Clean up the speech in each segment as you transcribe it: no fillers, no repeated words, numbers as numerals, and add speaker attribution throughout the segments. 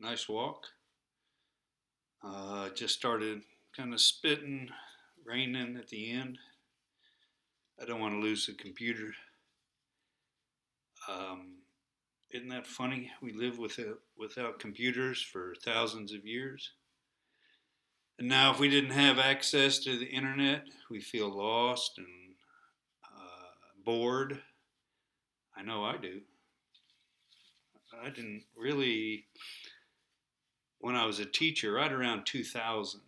Speaker 1: Nice walk. Just started kind of spitting, raining at the end. I don't want to lose the computer. Um, isn't that funny? We live without computers for thousands of years. And now, if we didn't have access to the internet, we feel lost and bored. I know I do. I didn't really, when I was a teacher, right around 2000,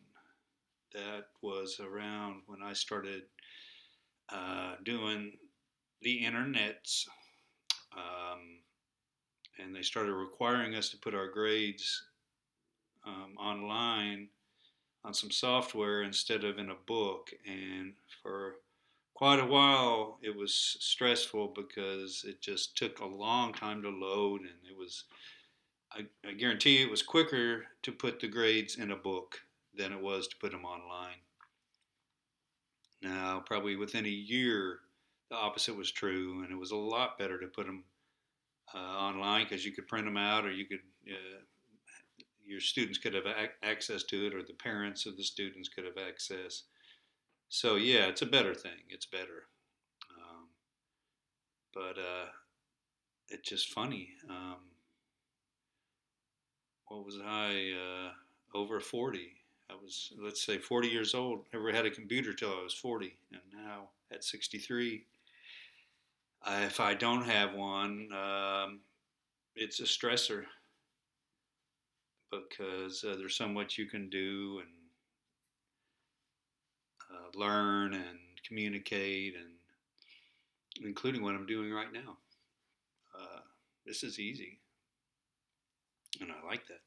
Speaker 1: that was around when I started doing the internets, um, and they started requiring us to put our grades online on some software instead of in a book. And for quite a while, it was stressful because it just took a long time to load, and I guarantee it was quicker to put the grades in a book than it was to put them online. Now, probably within a year, the opposite was true, and it was a lot better to put them online because you could print them out, or your students could have access to it, or the parents of the students could have access. So yeah, it's a better thing. It's better, um, but it's just funny. What was I? Over 40. I was, let's say, 40 years old. Never had a computer till I was 40, and now at 63, if I don't have one, it's a stressor because there's so much you can do and learn and communicate, and including what I'm doing right now. Uh, this is easy, and I like that.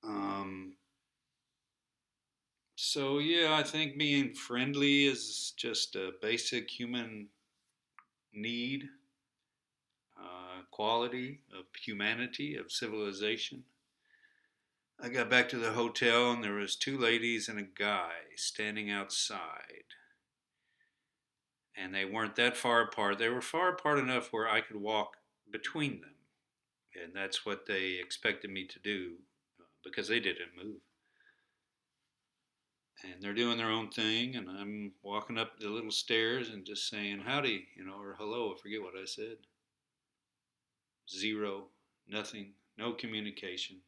Speaker 1: Um, so yeah, I think being friendly is just a basic human need, quality of humanity, of civilization. I got back to the hotel and there was two ladies and a guy standing outside, and they weren't that far apart. They were far apart enough where I could walk between them, and that's what they expected me to do because they didn't move. And they're doing their own thing, and I'm walking up the little stairs and just saying howdy, or hello. I forget what I said. Zero, nothing, no communication.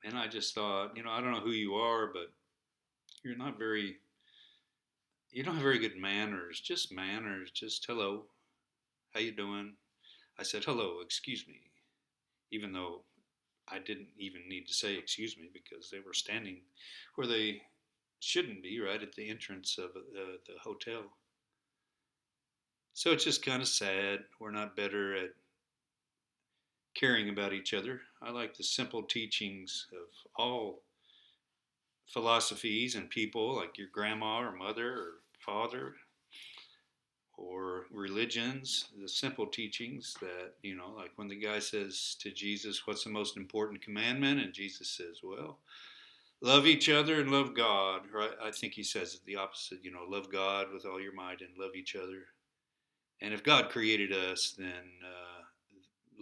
Speaker 1: And I just thought, I don't know who you are, but you're not very, you don't have very good manners. Just manners. Just hello, how you doing? I said hello, excuse me, even though I didn't even need to say excuse me because they were standing where they shouldn't be, right at the entrance of the hotel. So it's just kind of sad. We're not better at caring about each other. I like the simple teachings of all philosophies and people, like your grandma or mother or father, or religions, the simple teachings that, like when the guy says to Jesus, what's the most important commandment? And Jesus says, well, love each other and love God, right? I think he says it the opposite, love God with all your might and love each other. And if God created us, then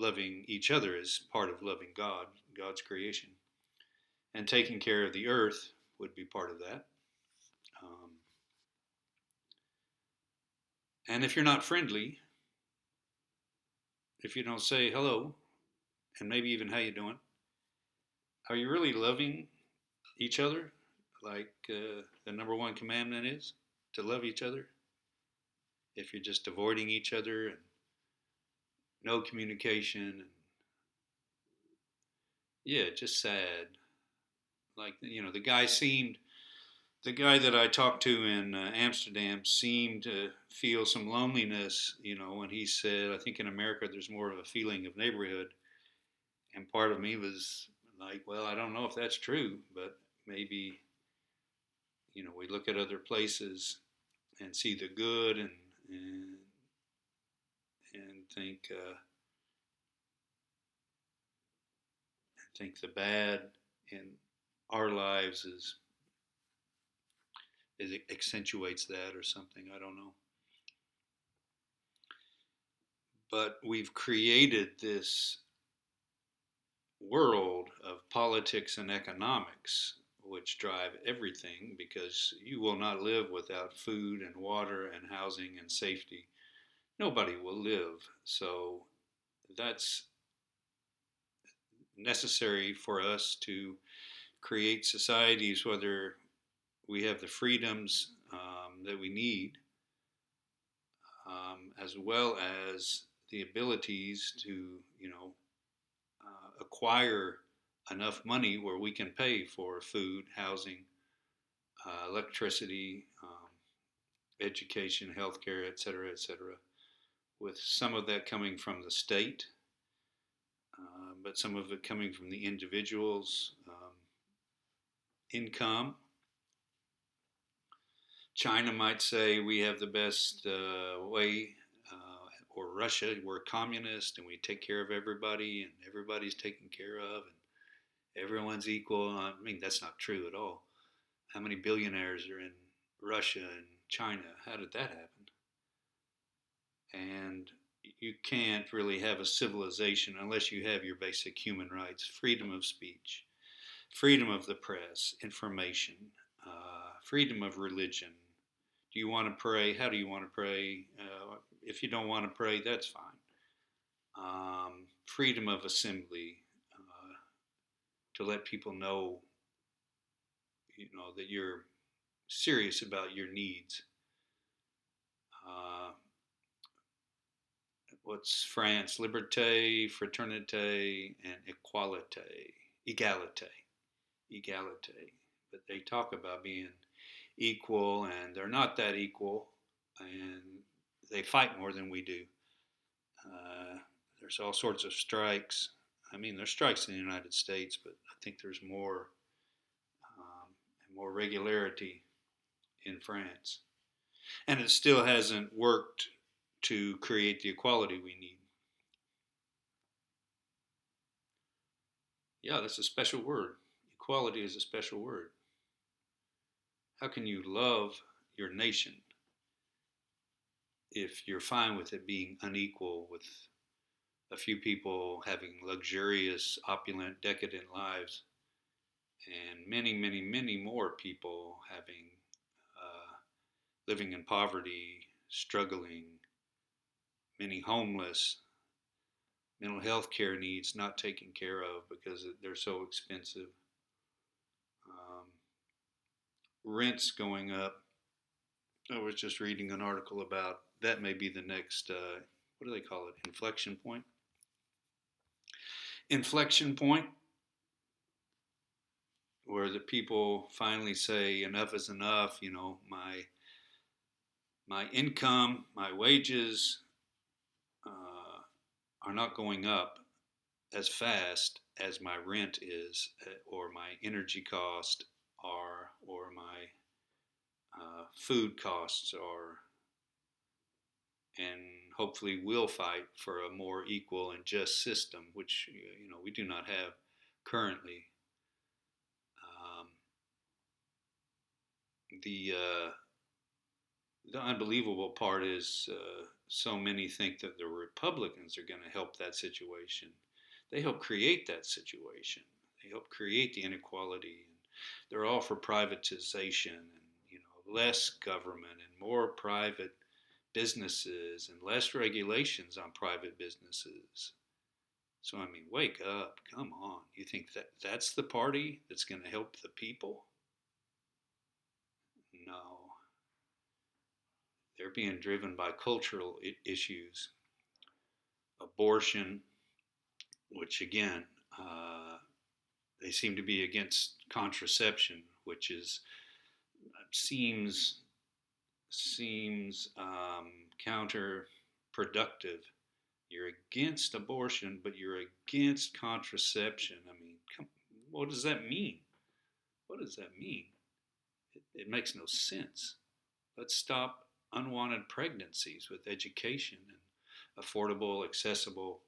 Speaker 1: loving each other is part of loving God, God's creation. And taking care of the earth would be part of that. Um, and if you're not friendly, if you don't say hello and maybe even how you doing, are you really loving each other like the number one commandment is to love each other? If you're just avoiding each other and no communication, and yeah, just sad. Like the guy that I talked to in Amsterdam seemed to feel some loneliness. When he said, I think in America there's more of a feeling of neighborhood, and part of me was like, well, I don't know if that's true, but maybe we look at other places and see the good, and and think the bad in our lives is it accentuates that or something. I don't know, but we've created this world of politics and economics, which drive everything, because you will not live without food and water and housing and safety. Nobody will live. So that's necessary for us to create societies, whether we have the freedoms that we need, as well as the abilities to, acquire enough money where we can pay for food, housing, electricity, education, healthcare, et cetera, et cetera. With some of that coming from the state, but some of it coming from the individual's income. China might say we have the best way, or Russia, we're communist and we take care of everybody and everybody's taken care of and everyone's equal. I mean, that's not true at all. How many billionaires are in Russia and China? How did that happen? And you can't really have a civilization unless you have your basic human rights: freedom of speech, freedom of the press, information, freedom of religion. Do you want to pray? How do you want to pray? If you don't want to pray, that's fine. Freedom of assembly, to let people know, that you're serious about your needs. Uh, what's France? Liberté, fraternité, and equalité. Egalite. But they talk about being equal, and they're not that equal, and they fight more than we do. Uh, there's all sorts of strikes. I mean, there's strikes in the United States, but I think there's more and more regularity in France, and it still hasn't worked to create the equality we need. Yeah, that's a special word. Equality is a special word. How can you love your nation if you're fine with it being unequal, with a few people having luxurious, opulent, decadent lives, and many, many, many more people having living in poverty, struggling, many homeless, mental health care needs not taken care of because they're so expensive, um, rents going up. I was just reading an article about that may be the next, what do they call it, inflection point? Inflection point, where the people finally say enough is enough. My income, my wages are not going up as fast as my rent is, or my energy cost are, or my food costs are, and hopefully we'll fight for a more equal and just system, which we do not have currently. Um, the the unbelievable part is, so many think that the Republicans are going to help that situation. They help create that situation. They help create the inequality. And they're all for privatization and less government and more private businesses and less regulations on private businesses. So I mean, wake up! Come on! You think that that's the party that's going to help the people? No, they're being driven by cultural issues, abortion, which again, they seem to be against contraception, which is seems seems counterproductive. You're against abortion, but you're against contraception. I mean, what does that mean? What does that mean? It makes no sense. Let's stop unwanted pregnancies with education and affordable, accessible,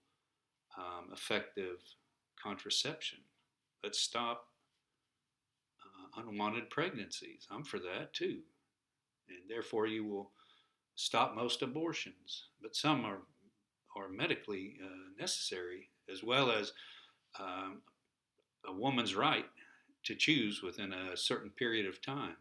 Speaker 1: effective contraception. Let's stop unwanted pregnancies. I'm for that too. And therefore, you will stop most abortions. But some are medically necessary, as well as a woman's right to choose within a certain period of time.